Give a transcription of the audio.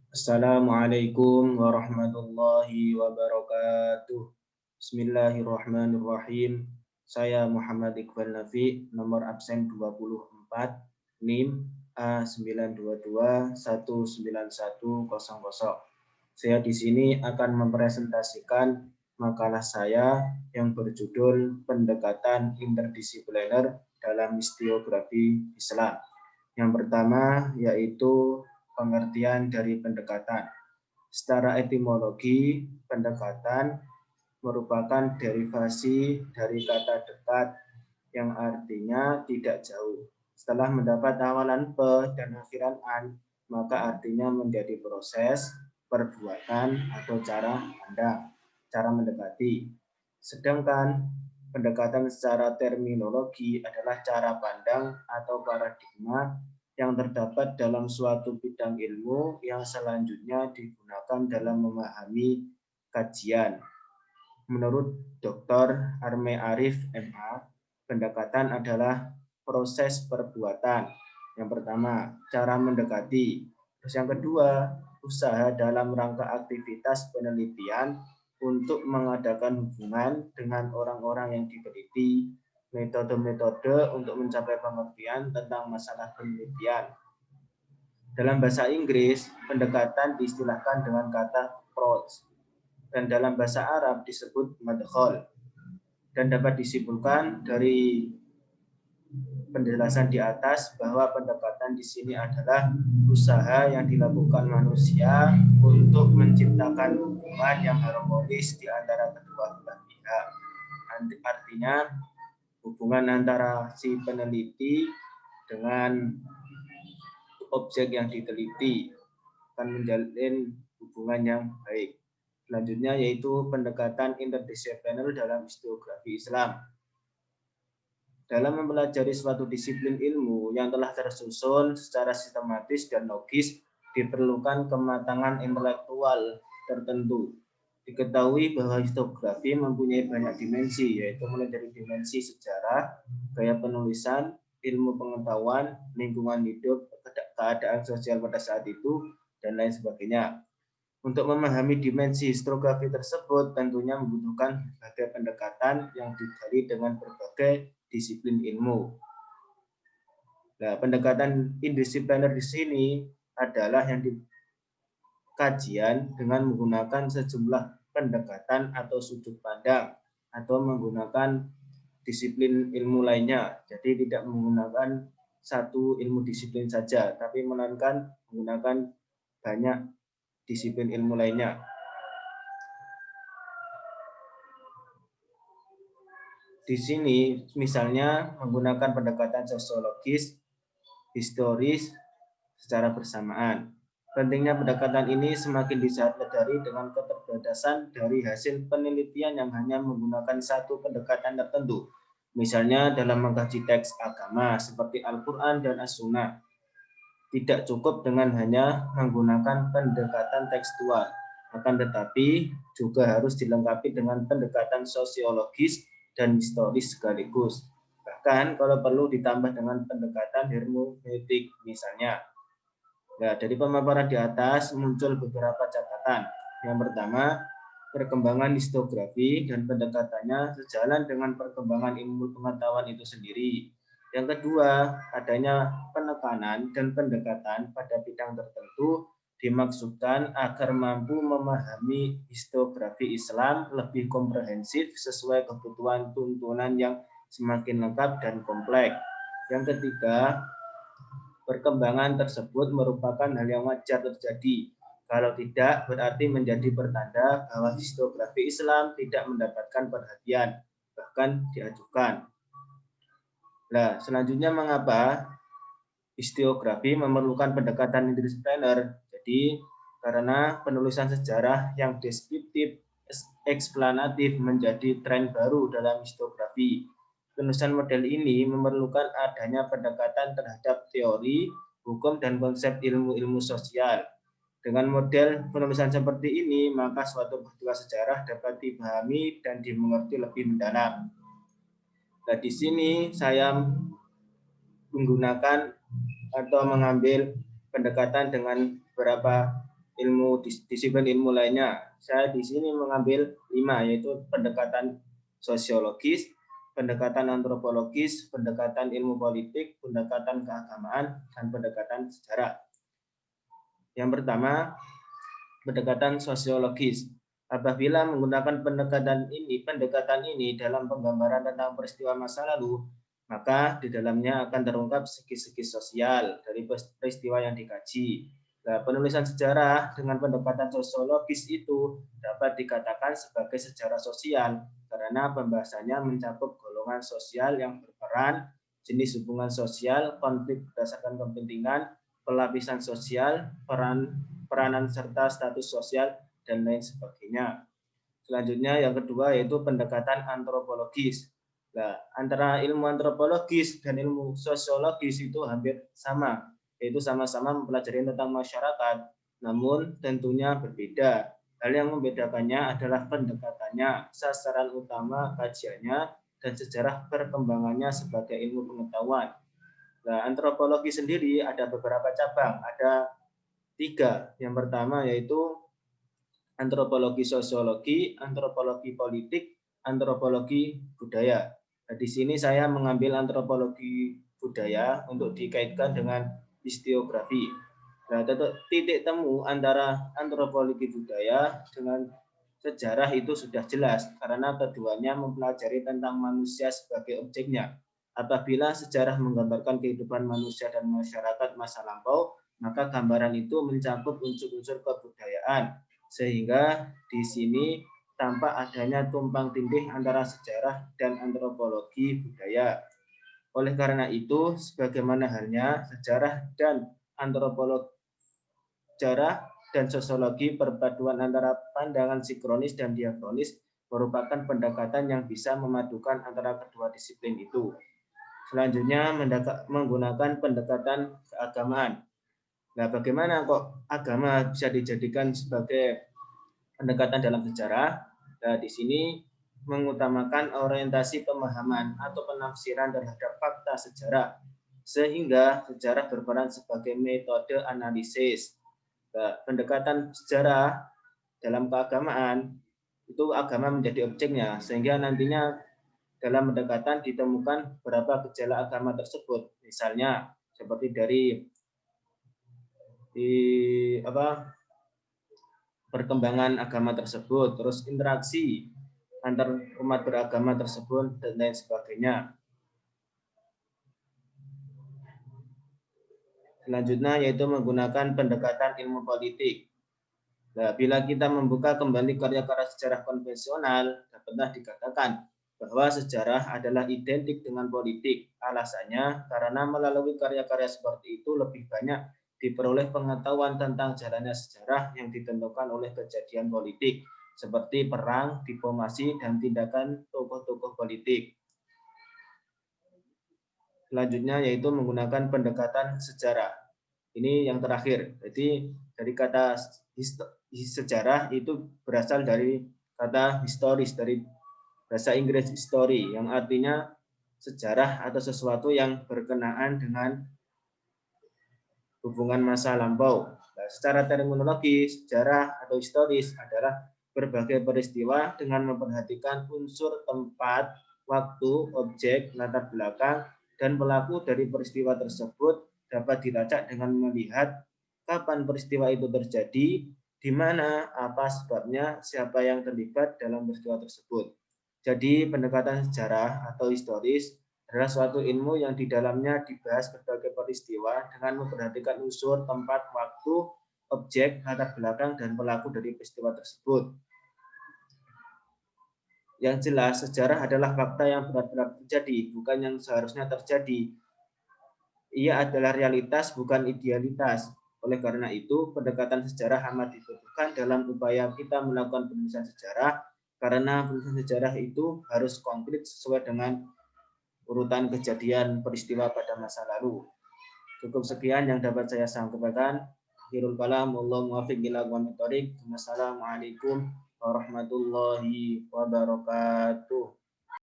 Assalamualaikum warahmatullahi wabarakatuh. Bismillahirrahmanirrahim. Saya Muhammad Iqbal Nafi, nomor absen 24, NIM A9221910. Saya di sini akan mempresentasikan makalah saya yang berjudul Pendekatan Interdisipliner dalam Historiografi Islam. Yang pertama yaitu pengertian dari pendekatan. Secara etimologi, pendekatan merupakan derivasi dari kata dekat yang artinya tidak jauh. Setelah mendapat awalan pe dan akhiran an, maka artinya menjadi proses, perbuatan, atau cara pandang, cara mendekati. Sedangkan pendekatan secara terminologi adalah cara pandang atau paradigma yang terdapat dalam suatu bidang ilmu yang selanjutnya digunakan dalam memahami kajian. Menurut Dr. Arme Arif MA, pendekatan adalah proses perbuatan. Yang pertama, cara mendekati. Terus yang kedua, usaha dalam rangka aktivitas penelitian untuk mengadakan hubungan dengan orang-orang yang diteliti, metode-metode untuk mencapai pengertian tentang masalah penelitian. Dalam bahasa Inggris, pendekatan diistilahkan dengan kata approach, dan dalam bahasa Arab disebut madkhol, dan dapat disimpulkan dari penjelasan di atas bahwa pendekatan di sini adalah usaha yang dilakukan manusia untuk menciptakan hubungan yang harmonis di antara kedua belah pihak. Artinya hubungan antara si peneliti dengan objek yang diteliti akan menjalin hubungan yang baik. Selanjutnya yaitu pendekatan interdisipliner dalam historiografi Islam. Dalam mempelajari suatu disiplin ilmu yang telah tersusun secara sistematis dan logis, diperlukan kematangan intelektual tertentu. Diketahui bahwa historiografi mempunyai banyak dimensi, yaitu mulai dari dimensi sejarah, gaya penulisan, ilmu pengetahuan, lingkungan hidup, keadaan sosial pada saat itu, dan lain sebagainya. Untuk memahami dimensi historiografi tersebut tentunya membutuhkan berbagai pendekatan yang digali dengan berbagai disiplin ilmu. Nah, pendekatan indisipliner di sini adalah yang kajian dengan menggunakan sejumlah pendekatan atau sudut pandang atau menggunakan disiplin ilmu lainnya. Jadi tidak menggunakan satu ilmu disiplin saja, tapi melainkan menggunakan banyak disiplin ilmu lainnya. Di sini misalnya menggunakan pendekatan sosiologis, historis secara bersamaan. Pentingnya pendekatan ini semakin disadari dengan keterbatasan dari hasil penelitian yang hanya menggunakan satu pendekatan tertentu. Misalnya dalam mengkaji teks agama seperti Al-Quran dan As-Sunnah. Tidak cukup dengan hanya menggunakan pendekatan tekstual, akan tetapi juga harus dilengkapi dengan pendekatan sosiologis dan historis sekaligus. Bahkan kalau perlu ditambah dengan pendekatan hermeneutik misalnya. Nah, dari pemaparan di atas muncul beberapa catatan. Yang pertama, perkembangan historiografi dan pendekatannya sejalan dengan perkembangan ilmu pengetahuan itu sendiri. Yang kedua, adanya penekanan dan pendekatan pada bidang tertentu dimaksudkan agar mampu memahami historiografi Islam lebih komprehensif sesuai kebutuhan tuntunan yang semakin lengkap dan kompleks. Yang ketiga, perkembangan tersebut merupakan hal yang wajar terjadi. Kalau tidak, berarti menjadi pertanda bahwa historiografi Islam tidak mendapatkan perhatian, bahkan diajukan. Nah, selanjutnya mengapa historiografi memerlukan pendekatan interdisipliner? Jadi, karena penulisan sejarah yang deskriptif, eksplanatif menjadi tren baru dalam historiografi. Penulisan model ini memerlukan adanya pendekatan terhadap teori, hukum, dan konsep ilmu-ilmu sosial. Dengan model penulisan seperti ini, maka suatu peristiwa sejarah dapat dipahami dan dimengerti lebih mendalam. Nah, di sini saya menggunakan atau mengambil pendekatan dengan beberapa disiplin ilmu lainnya. Saya di sini mengambil 5, yaitu pendekatan sosiologis, pendekatan antropologis, pendekatan ilmu politik, pendekatan keagamaan, dan pendekatan sejarah. Yang pertama, pendekatan sosiologis. Apabila menggunakan pendekatan ini dalam penggambaran tentang peristiwa masa lalu, maka di dalamnya akan terungkap segi-segi sosial dari peristiwa yang dikaji. Nah, penulisan sejarah dengan pendekatan sosiologis itu dapat dikatakan sebagai sejarah sosial karena pembahasannya mencakup golongan sosial yang berperan, jenis hubungan sosial, konflik berdasarkan kepentingan, pelapisan sosial, peranan serta status sosial, dan lain sebagainya. Selanjutnya yang kedua yaitu pendekatan antropologis. Nah, antara ilmu antropologis dan ilmu sosiologis itu hampir sama, yaitu sama-sama mempelajari tentang masyarakat, namun tentunya berbeda. Hal yang membedakannya adalah pendekatannya, sasaran utama kajiannya, dan sejarah perkembangannya sebagai ilmu pengetahuan. Nah, antropologi sendiri ada beberapa cabang, ada 3. Yang pertama yaitu antropologi sosiologi, antropologi politik, antropologi budaya. Nah, di sini saya mengambil antropologi budaya untuk dikaitkan dengan historiografi. Nah, titik temu antara antropologi budaya dengan sejarah itu sudah jelas karena keduanya mempelajari tentang manusia sebagai objeknya. Apabila sejarah menggambarkan kehidupan manusia dan masyarakat masa lampau, maka gambaran itu mencakup unsur-unsur kebudayaan, sehingga di sini tampak adanya tumpang tindih antara sejarah dan antropologi budaya. Oleh karena itu, sebagaimana halnya sejarah dan antropologi, sejarah dan sosiologi, perpaduan antara pandangan sinkronis dan diakronis merupakan pendekatan yang bisa memadukan antara kedua disiplin itu. Selanjutnya menggunakan pendekatan keagamaan. Nah, bagaimana kok agama bisa dijadikan sebagai pendekatan dalam sejarah? Nah, di sini mengutamakan orientasi pemahaman atau penafsiran terhadap fakta sejarah, sehingga sejarah berperan sebagai metode analisis. Nah, pendekatan sejarah dalam keagamaan itu agama menjadi objeknya, sehingga nantinya dalam pendekatan ditemukan beberapa gejala agama tersebut, misalnya seperti dari perkembangan agama tersebut, terus interaksi antar umat beragama tersebut, dan lain sebagainya. Selanjutnya yaitu menggunakan pendekatan ilmu politik. Nah, bila kita membuka kembali karya-karya sejarah konvensional, dapatlah dikatakan bahwa sejarah adalah identik dengan politik. Alasannya karena melalui karya-karya seperti itu lebih banyak diperoleh pengetahuan tentang jalannya sejarah yang ditentukan oleh kejadian politik, seperti perang, diplomasi, dan tindakan tokoh-tokoh politik. Selanjutnya yaitu menggunakan pendekatan sejarah. Ini yang terakhir. Jadi dari kata sejarah itu berasal dari kata historis, dari bahasa Inggris history, yang artinya sejarah atau sesuatu yang berkenaan dengan hubungan masa lampau. Nah, secara terminologi, sejarah atau historis adalah berbagai peristiwa dengan memperhatikan unsur tempat, waktu, objek, latar belakang, dan pelaku dari peristiwa tersebut dapat dilacak dengan melihat kapan peristiwa itu terjadi, di mana, apa sebabnya, siapa yang terlibat dalam peristiwa tersebut. Jadi pendekatan sejarah atau historis adalah suatu ilmu yang di dalamnya dibahas berbagai peristiwa dengan memperhatikan unsur, tempat, waktu, objek, latar belakang, dan pelaku dari peristiwa tersebut. Yang jelas, sejarah adalah fakta yang benar-benar terjadi, bukan yang seharusnya terjadi. Ia adalah realitas, bukan idealitas. Oleh karena itu, pendekatan sejarah amat dibutuhkan dalam upaya kita melakukan penulisan sejarah, karena penulisan sejarah itu harus konkret sesuai dengan urutan kejadian peristiwa pada masa lalu. Cukup sekian yang dapat saya sampaikan. Akhirul kalam, wallahu muwaffiq ila aqwamit thoriq. Wassalamualaikum warahmatullahi wabarakatuh.